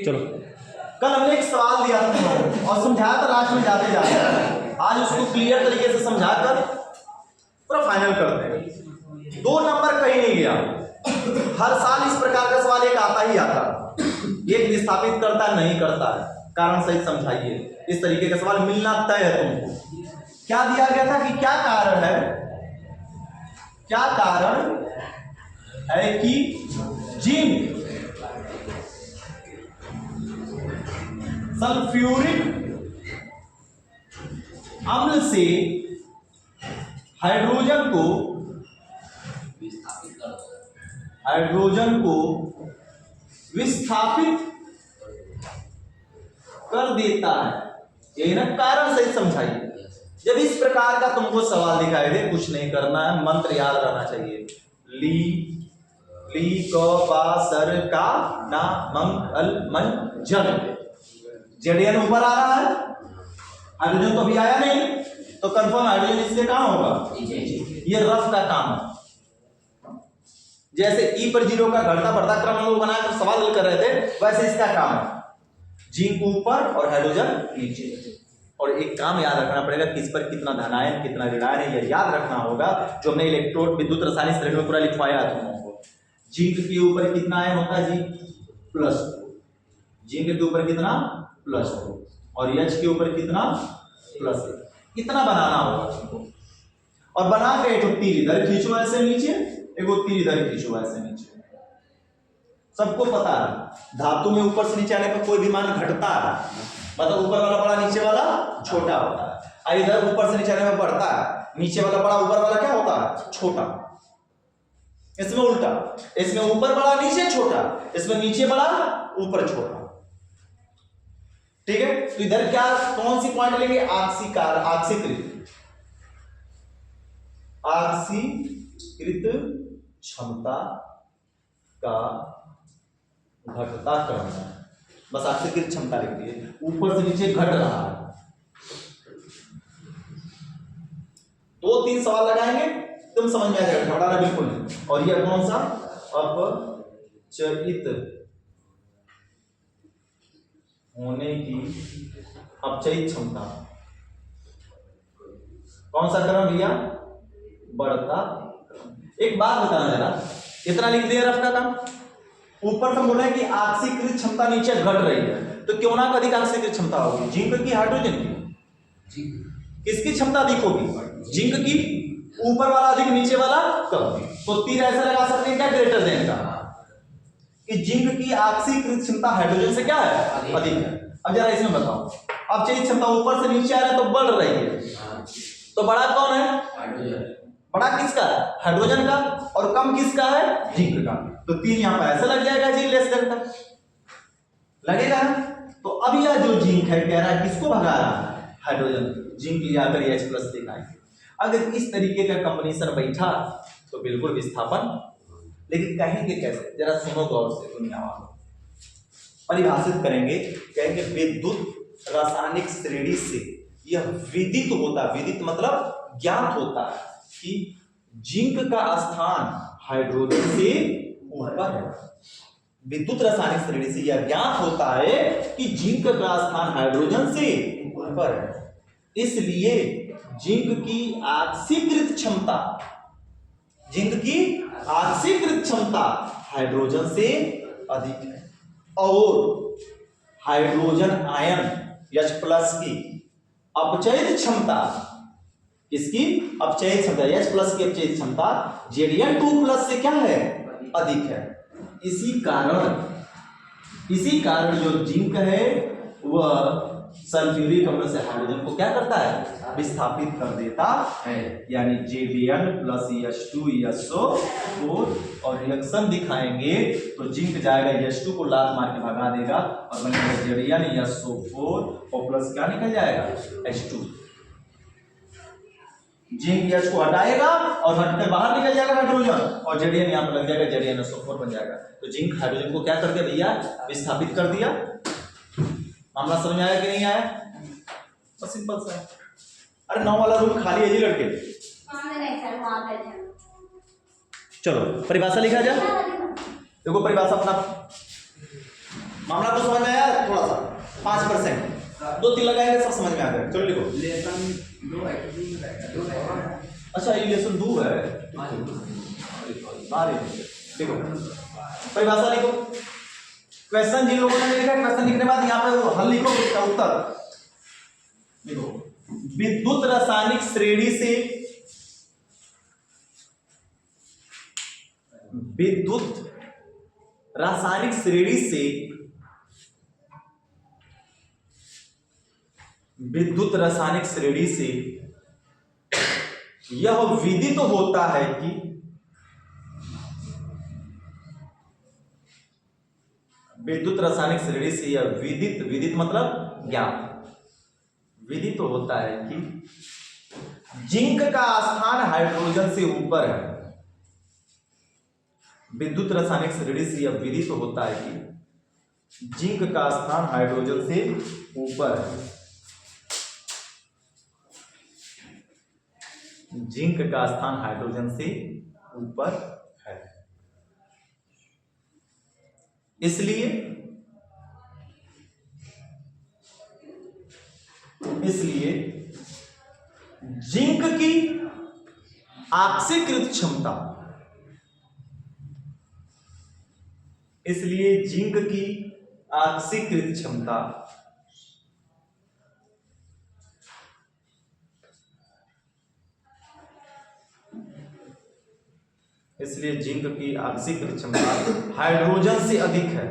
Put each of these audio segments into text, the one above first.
चलो, कल हमने एक सवाल दिया था और समझाया था लास्ट में जाते जाते। आज उसको क्लियर तरीके से समझाकर पूरा फाइनल करते हैं। 2 नंबर कहीं नहीं गया। हर साल इस प्रकार का सवाल एक आता ही आता है। एक विस्थापित करता है, नहीं करता है, कारण सहित समझाइए। इस तरीके का सवाल मिलना तय है तुमको। क्या दिया गया था कि क्या कारण है, क्या कारण है कि जिंक सल्फ्यूरिक अम्ल से हाइड्रोजन को विस्थापित कर देता है। यही ना कारण सही समझाइए। जब इस प्रकार का तुमको सवाल दिखाई दे, कुछ नहीं करना है, मंत्र याद रहना चाहिए। ली क बा सर का ना मंग अल मन जन। जेडीएन ऊपर आ रहा है, हाइड्रोजन तो अभी आया नहीं, तो कंफर्म हाइड्रोजन इससे कहां होगा, ये रफ का काम है। जैसे ई पर 0 का घटता बढ़ता क्रम हम लोग बनाकर सवाल हल कर रहे थे, वैसे इसका काम है। जिंक ऊपर और हाइड्रोजन नीचे। और एक काम याद रखना पड़ेगा, किस पर कितना धनायन कितना ऋणायन है, यह याद रखना होगा। जो हमने इलेक्ट्रोड विद्युत रासायनिक श्रेणी में पूरा लिखवाया है तुम लोगों को। जिंक के ऊपर कितना आयन होता है जी, +2। जिंक के ऊपर कितना, +2, और H के ऊपर कितना, +1। इतना बनाना होगा तुमको। और बना के एक तीर इधर खींचो ऐसे नीचे, एक तीर इधर खींचो ऐसे नीचे। सबको पता है धातु में ऊपर से नीचे आने पर कोई भी मान घटता है, मतलब ऊपर वाला बड़ा नीचे वाला छोटा होता है। और इधर ऊपर से नीचे आने में बढ़ता है, नीचे वाला बड़ा ऊपर वाला क्या होता है, छोटा। इसमें उल्टा, इसमें ऊपर बड़ा नीचे छोटा, इसमें नीचे बड़ा ऊपर छोटा। ठीक है, तो इधर क्या कौन सी पॉइंट लेंगे, आक्सीकृत क्षमता का घटता क्रम है। बस आक्सीकृत क्षमता लिख दिए, ऊपर से नीचे घट रहा है। 2-3 सवाल लगाएंगे, तुम समझ में आ जाएगा, घबराना बिल्कुल नहीं। और यह कौन सा, अपचयित होने की अपचयित क्षमता, कौन सा क्रम भैया, बढ़ता। एक बात बताना जरा, इतना लिख दिया रफ का काम। ऊपर तो बोल रहे हैं कि आक्सीकृत क्षमता नीचे घट रही है, तो क्यों ना अधिक आक्सीकृत क्षमता होगी, जिंक की हाइड्रोजन की, किसकी क्षमता अधिक होगी, जिंक की। ऊपर वाला अधिक नीचे वाला कम। तो तीर ऐसा लगा सकते हैं क्या, ग्रेटर देन का, कि जिंक की आक्सीकृत क्षमता हाइड्रोजन से क्या है, अधिक है। अब जरा इसमें बताओ, अब चाहिए क्षमता ऊपर से नीचे आ रहा है तो बढ़ रही है, तो बड़ा कौन है, हाइड्रोजन। बड़ा किसका है, हाइड्रोजन का, और कम किसका है, जिंक का। तो 3 यहां पर ऐसा लग जाएगा जी, लेस देन का लगेगा। तो अब यह जो जिंक है कह रहा है किसको भगा रहा है, हाइड्रोजन। जिंक लिया कर H+ दिखाएंगे। अगर इस तरीके का कॉम्बिनेशन बैठा तो बिल्कुल विस्थापन। लेकिन कहेंगे कैसे, जरा सुनो गौर से, दुनिया वालों परिभाषित करेंगे, कहेंगे विद्युत रासायनिक श्रेणी से यह विदित होता है, विदित मतलब ज्ञात होता है कि जिंक का स्थान हाइड्रोजन से ऊपर है। विद्युत रासायनिक श्रेणी से यह ज्ञात होता है कि जिंक का स्थान हाइड्रोजन से ऊपर है। इसलिए जिंक की आक्सीकृत क्षमता, जिंक की आक्सीकृत क्षमता हाइड्रोजन से अधिक है। और हाइड्रोजन आयन H+ की अपचयित क्षमता, इसकी अपचयित क्षमता H+ की अपचयित क्षमता Zn2+ से क्या है, अधिक है। इसी कारण जो जिंक है वह सल्फ्यूरिक अम्ल से हाइड्रोजन को क्या करता है, विस्थापित कर देता है। यानी Zn+H2SO4, और रिएक्शन दिखाएंगे तो जिंक जाएगा H2 को लात मार के भगा देगा और बनेगा ZnSO4 और प्लस क्या निकल जाएगा, H2। जिंक H को हटाएगा और हटकर बाहर निकल जाएगा हाइड्रोजन, और Zn यहां पर लग जाएगा, ZnSO4 बन जाएगा। तो जिंक हाइड्रोजन को क्या कर दिया भैया, विस्थापित कर दिया। मामला समझ में आया कि नहीं आया, बस सिंपल सा है। अरे 9 वाला रूम खाली है जी लड़के। चलो परिभाषा लिखा जाए। देखो परिभाषा अपना मामला तो समझ में आया थोड़ा सा 5%, 2-3 लगाएंगे सब समझ में आ गया। चलो लिखो लेसन 2 है। अच्छा ये लेसन 2 है, देखो परिभाषा लिखो। क्वेश्चन जिन लोगों ने लिखा, क्वेश्चन लिखने के बाद यहाँ पे हल लिखो, इसका उत्तर लिखो। विद्युत रासायनिक श्रेणी से, विद्युत रासायनिक श्रेणी से, विद्युत रासायनिक श्रेणी से यह विदित होता है कि विद्युत रासायनिक श्रेणी से यह विदित, विदित मतलब ज्ञात, विदित होता है कि जिंक का स्थान हाइड्रोजन से ऊपर है। विद्युत रासायनिक श्रेणी से यह विदित होता है कि जिंक का स्थान हाइड्रोजन से ऊपर है। जिंक का स्थान हाइड्रोजन से ऊपर है, इसलिए जिंक की ऑक्सीकृत क्षमता, इसलिए जिंक की ऑक्सीकृत क्षमता इसलिए जिंक की ऑक्सीकृत क्षमता हाइड्रोजन से अधिक है।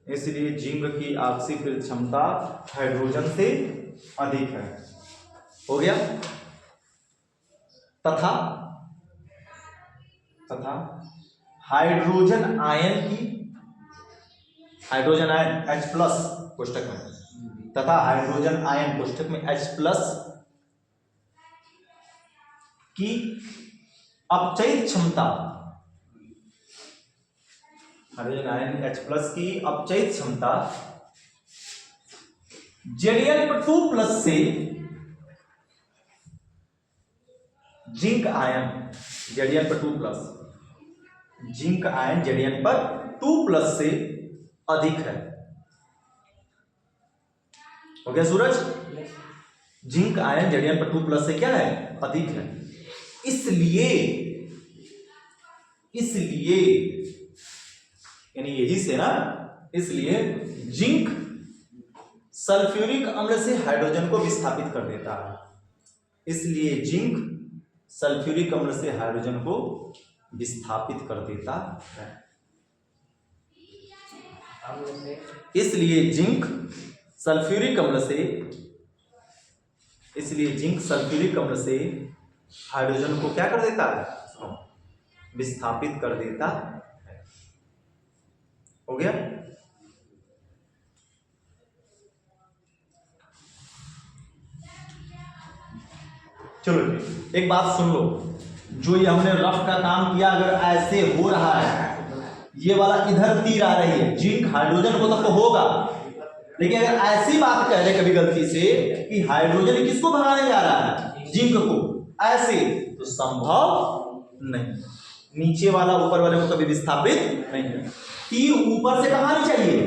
इसलिए जिंक की ऑक्सीकृत क्षमता हाइड्रोजन से अधिक है। हो गया। तथा हाइड्रोजन आयन की, हाइड्रोजन आयन H+ कोष्टक में, तथा हाइड्रोजन आयन कोष्टक में H+ की अपचयित क्षमता, हाइड्रोजन आयन H+ की अपचयित क्षमता Zn+2 से zinc ion Zn+2, zinc ion Zn+2 से अधिक है। हो गया सूरज। जिंक आयन Zn+2 से क्या है, अधिक है। इसलिए यानी यही से ना, इसलिए जिंक सल्फ्यूरिक अम्ल से हाइड्रोजन को विस्थापित कर देता है। इसलिए जिंक सल्फ्यूरिक अम्ल से हाइड्रोजन को विस्थापित कर देता है। इसलिए जिंक सल्फ्यूरिक अम्ल से हाइड्रोजन को क्या कर देता है, विस्थापित कर देता है। हो गया। चलो एक बात सुन लो, जो ये हमने रफ का काम किया, अगर ऐसे हो रहा है, ये वाला इधर तीर आ रही है, जिंक हाइड्रोजन को तो होगा, लेकिन अगर ऐसी बात कह रहे कभी गलती से कि हाइड्रोजन किसको भगाने जा रहा है, जिंक को, ऐसे तो संभव नहीं। नीचे वाला ऊपर वाले को कभी विस्थापित नहीं है। तीर ऊपर से कहां नहीं चाहिए,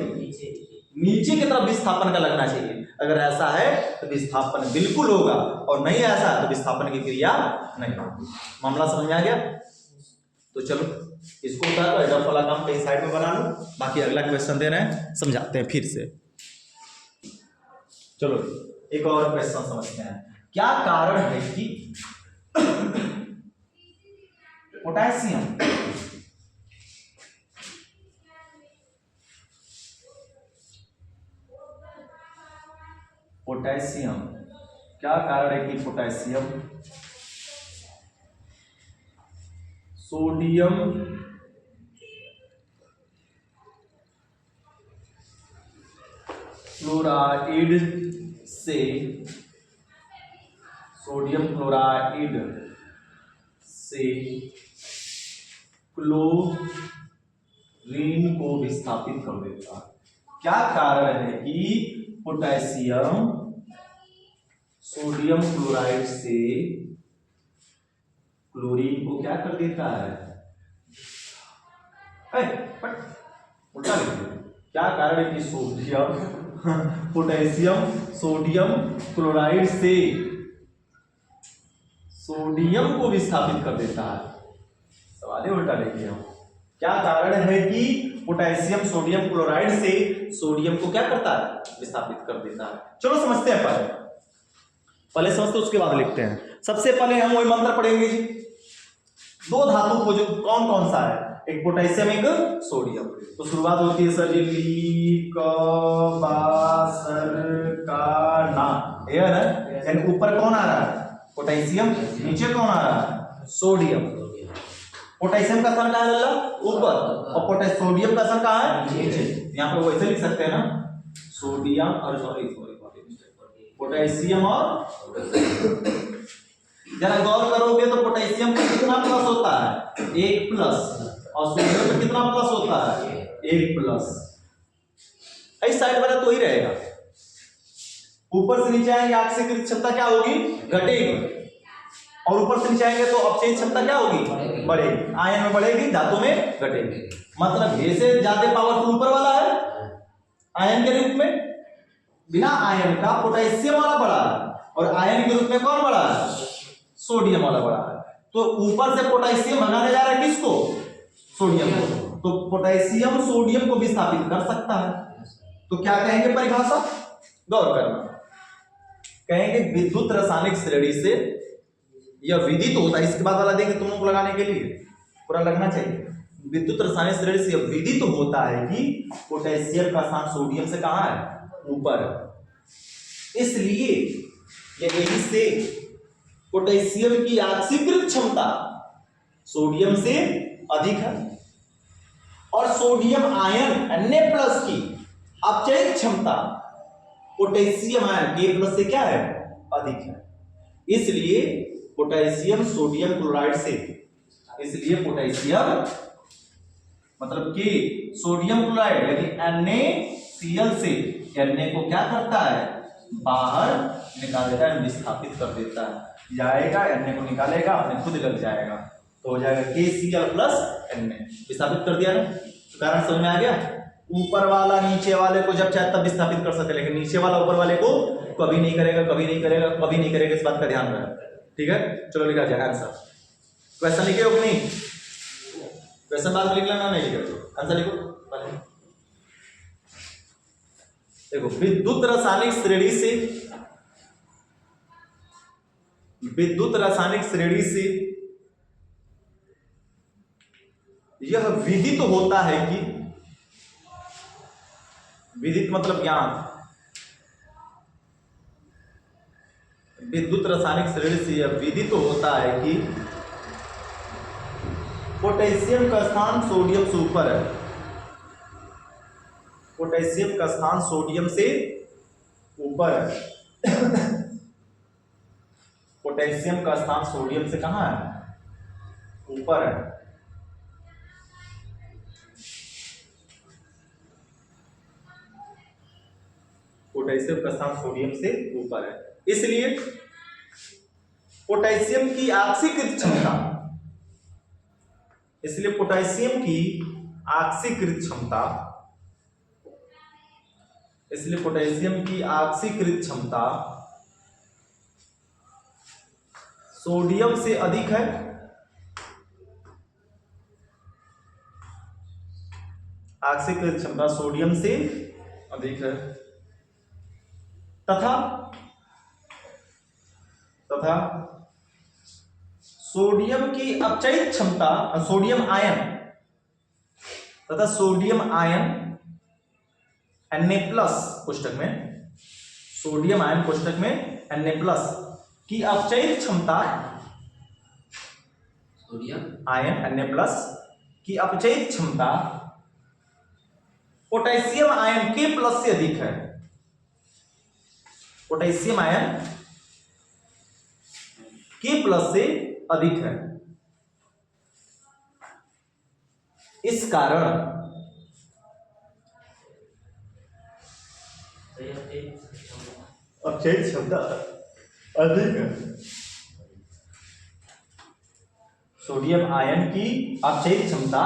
नीचे की तरफ विस्थापन का लगना चाहिए। अगर ऐसा है तो विस्थापन बिल्कुल होगा, और नहीं ऐसा तो विस्थापन की क्रिया नहीं होगी। मामला समझ में आ गया। तो चलो इसको उतार, एडफ वाला काम कहीं साइड में बना लो, बाकी अगला क्वेश्चन दे रहे हैं, समझाते हैं फिर से। चलो एक और क्वेश्चन समझते हैं। क्या कारण है कि पोटेशियम, क्या कारण है कि पोटेशियम सोडियम क्लोराइड से, सोडियम क्लोराइड से क्लोरीन को विस्थापित कर देता है। क्या कारण है कि पोटेशियम सोडियम क्लोराइड से क्लोरीन को क्या कर देता है, उल्टा लिख दिया। क्या कारण है कि सोडियम पोटेशियम सोडियम क्लोराइड से सोडियम को विस्थापित कर देता है। सवाल ही उल्टा लिख दिया। क्या कारण है कि पोटेशियम सोडियम क्लोराइड से सोडियम को क्या करता है, विस्थापित कर देता है। चलो समझते हैं, पहले समझते उसके बाद लिखते हैं। सबसे पहले हम वही मंत्र पढ़ेंगे जी। दो धातु को जो कौन कौन सा है, एक पोटेशियम एक सोडियम। तो शुरुआत होती है सर जी ली क बा सर का ना, क्लियर है। यानी ऊपर कौन आ रहा है, पोटेशियम, नीचे कौन आ रहा है, सोडियम। पोटेशियम का स्थान कहाँ है लल्ला, ऊपर, और सोडियम का स्थान कहाँ है, नीचे। यहाँ पे वैसे लिख सकते हैं ना, सोडियम और पोटेशियम और जरा गौर करोगे तो पोटेशियम पे कितना प्लस होता है, 1 प्लस, और सोडियम पे कितना प्लस होता है, 1 प्लस। इस साइड वाला तो ही रहेगा। ऊपर से नीचे आएंगे आक्सीकृत क्षमता क्या होगी, घटेगी, और ऊपर से नीचे आएंगे तो अपचयी क्षमता क्या होगी, बढ़ेगी। आयन में बढ़ेगी, धातु में घटेगी। मतलब ये से ज्यादा पावरफुल ऊपर वाला है आयन के रूप में। बिना आयन का पोटेशियम वाला बड़ा है, और आयन के रूप में कौन बड़ा है, सोडियम वाला बड़ा है। तो ऊपर से पोटेशियम भगाने जा रहा है किसको, सोडियम को। तो पोटेशियम सोडियम को विस्थापित कर सकता है। तो क्या कहेंगे परिभाषा, गौर करना, कहेंगे विद्युत रासायनिक श्रेणी से यह विदित होता है। इसके बाद वाला देंगे तुम लोग को लगाने के लिए, पूरा लगना चाहिए। विद्युत रासायनिक श्रेणी से यह विदित होता है कि पोटेशियम का स्थान सोडियम से कहां है, ऊपर। इसलिए यही से पोटेशियम की आक्सीकृत क्षमता सोडियम से अधिक है, और सोडियम आयन Na+ की अपचयी क्षमता पोटेशियम आयन K+ से क्या है, अधिक है। इसलिए पोटेशियम सोडियम क्लोराइड से, इसलिए पोटेशियम मतलब कि सोडियम क्लोराइड यानी NaCl से Na को क्या करता है, बाहर निकाल देता है, विस्थापित कर देता है। जाएगा Na को निकालेगा, अपने खुद लग जाएगा, तो हो जाएगा KCl + Na। विस्थापित कर दिया ना, तो कारण समझ में आ गया। ऊपर वाला नीचे वाले को जब चाहे तब विस्थापित कर सकते, लेकिन नीचे वाला ऊपर वाले को कभी नहीं करेगा, कभी नहीं करेगा, कभी नहीं करेगा। इस बात का ध्यान रखना, ठीक है। चलो लिखा जाए आंसर। क्वेश्चन लिखे हो कि नहीं, क्वेश्चन बाद में लिख लेना, नहीं लिखे तो आंसर लिखो। देखो विद्युत रासायनिक श्रेणी से, विद्युत रासायनिक श्रेणी से यह विदित होता है कि, विदित मतलब ज्ञान, विद्युत रासायनिक श्रेणी से यह विदित होता है कि पोटेशियम का स्थान सोडियम से ऊपर है। पोटेशियम का स्थान सोडियम से ऊपर है। पोटेशियम का स्थान सोडियम से कहां है, ऊपर है। पोटेशियम का स्थान सोडियम से ऊपर है, इसलिए पोटेशियम की आक्सीकृत क्षमता, इसलिए पोटेशियम की आक्सीकृत क्षमता, इसलिए पोटेशियम की आक्सीकृत क्षमता सोडियम से अधिक है। आक्सीकृत क्षमता सोडियम से अधिक है, तथा सोडियम की अपचयी क्षमता, सोडियम आयन तथा सोडियम आयन Na+ कोष्टक में, सोडियम आयन कोष्टक में Na+ की अपचयी क्षमता, सोडियम आयन Na+ की अपचयी क्षमता पोटेशियम आयन K+ से अधिक है। पोटेशियम आयन K+ से अधिक है। इस कारण अपचयी क्षमता अधिक है। सोडियम आयन की अपचयी क्षमता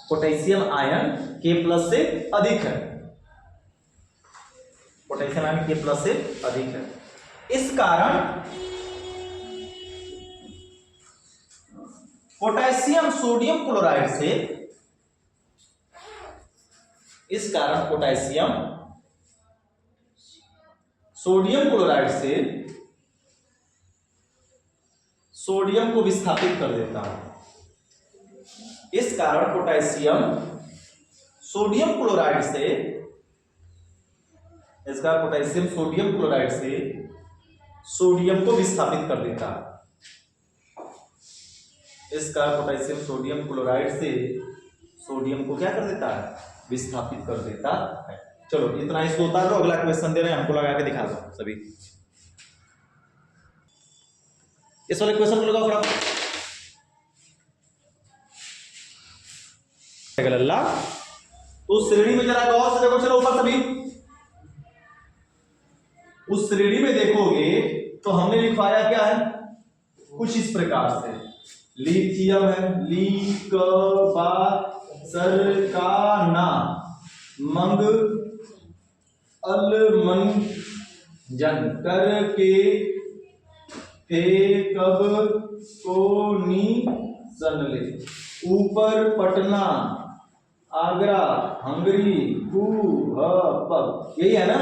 पोटेशियम आयन K+ से अधिक है, पोटेशियम आयन K+ से अधिक है। इस कारण पोटेशियम सोडियम क्लोराइड से, इस कारण पोटेशियम सोडियम क्लोराइड से सोडियम को विस्थापित कर देता है। इस कारण पोटेशियम सोडियम क्लोराइड से, इसका पोटेशियम सोडियम क्लोराइड से सोडियम को विस्थापित कर देता है। इसका पोटेशियम सोडियम क्लोराइड से सोडियम को क्या कर देता है, विस्थापित कर देता है। चलो इतना इसको उतार दो, अगला क्वेश्चन दे रहे हैं, हमको लगा के दिखा दो सभी। इस वाले क्वेश्चन को लगाओ फटाफट। अल्लाह उस श्रेणी में जरा गौर से देखो, चलो ऊपर सभी। उस श्रेणी में देखोगे तो हमने लिखवाया क्या है, कुछ इस प्रकार से लिथियम है, लीक बा सर का ना मंग अलमंजन करके थे कब को नी सन ले, ऊपर पटना आगरा हंगरी यही है ना।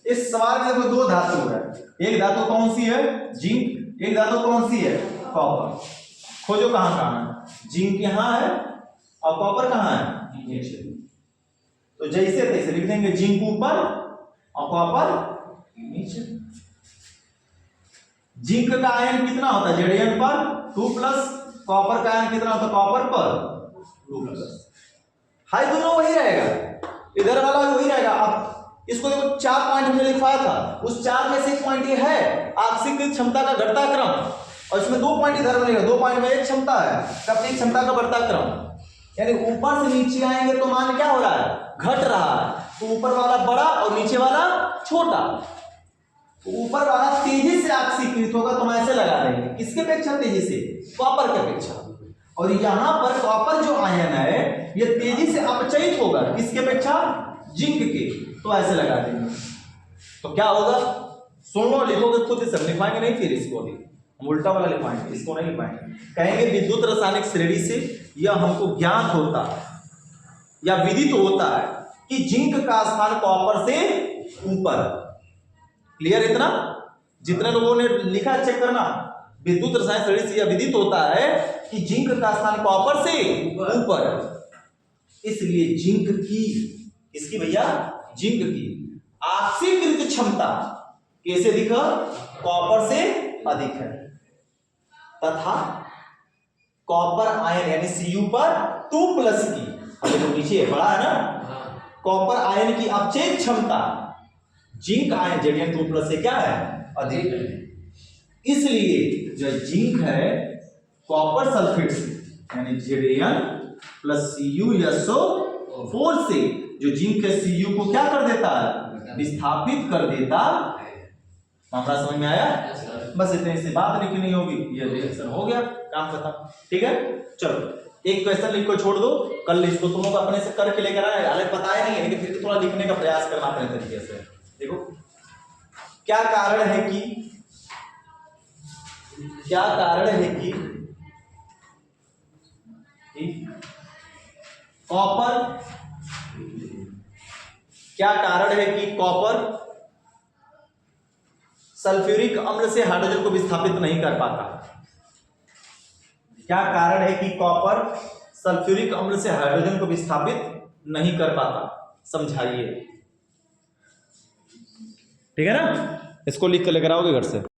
इस सवाल में देखो दो धातु है, एक धातु कौन सी है, जिंक, एक धातु कौन सी है, कॉपर। खोजो कहां कहां है, जिंक यहां है और कॉपर कहां है, नीचे। तो जैसे तैसे लिख देंगे, जिंक ऊपर और कॉपर नीचे। जिंक का आयन कितना होता है Zn पर 2+, कॉपर का आयन कितना होता है कॉपर पर 2+। हाई दोनों वही रहेगा, इधर वाला वही रहेगा। अब इसको देखो 4 पॉइंट हमने लिखवाया था, उस 4 में से एक पॉइंट ये है आक्सीकृत क्षमता का घटता क्रम, और इसमें 2 पॉइंट इधर बनेगा, 2 पॉइंट में एक क्षमता है, तब एक क्षमता का बढ़ता क्रम। यानी ऊपर से नीचे आएंगे तो मान क्या हो रहा है, घट रहा है। तो ऊपर वाला बड़ा और नीचे वाला छोटा, तो ऊपर वाला तेजी से आक्सीकृत होगा तो हम ऐसे लगा देंगे, किसके अपेक्षा तेजी से, कॉपर के अपेक्षा। और यहां पर कॉपर जो आयन है ये तेजी से अपचयित होगा, किसके अपेक्षा, जिंक के, तो ऐसे लगा देंगे। तो क्या होगा, सुन लो, लिखोगे खुद से, लिखवाएंगे नहीं फिर इसको, अभी हम उल्टा वाला लिखवाएंगे, इसको नहीं लिखवाएंगे। कहेंगे विद्युत रासायनिक श्रेणी से यह हमको ज्ञात होता है या विदित होता है कि जिंक का स्थान कॉपर से ऊपर। क्लियर इतना, जितने लोगों ने लिखा चेक करना। विद्युत रासायनिक श्रेणी से यह विदित होता है कि जिंक का स्थान कॉपर से ऊपर, इसलिए जिंक की, इसकी भैया जिंक की आक्सीकृत क्षमता कैसे दिखा, कॉपर से अधिक है, तथा कॉपर आयन यानी Cu पर 2+ की, अभी तो नीचे बड़ा है ना, कॉपर आयन की अपचयित क्षमता जिंक आयन Zn2+ से क्या है, अधिक है। इसलिए जो जिंक है कॉपर सल्फेट से यानी Zn+Cu से जो जिंक है Cu को क्या कर देता है, विस्थापित कर देता। मामला समझ में आया, बस इतने से बात लिखनी होगी, ये रिएक्शन हो गया, काम खत्म। ठीक है, चलो एक क्वेश्चन लिख को छोड़ दो, कल इसको तुम लोग अपने से करके लेकर आए, हालांकि पता है नहीं है लेकिन फिर थोड़ा लिखने का प्रयास करना अपने तरीके से। देखो क्या कारण है कि, क्या कारण है कि कॉपर, क्या कारण है कि कॉपर सल्फ्यूरिक अम्ल से हाइड्रोजन को विस्थापित नहीं कर पाता। क्या कारण है कि कॉपर सल्फ्यूरिक अम्ल से हाइड्रोजन को विस्थापित नहीं कर पाता, समझाइए। ठीक है ना, इसको लिख कर लेकर आओगे घर से।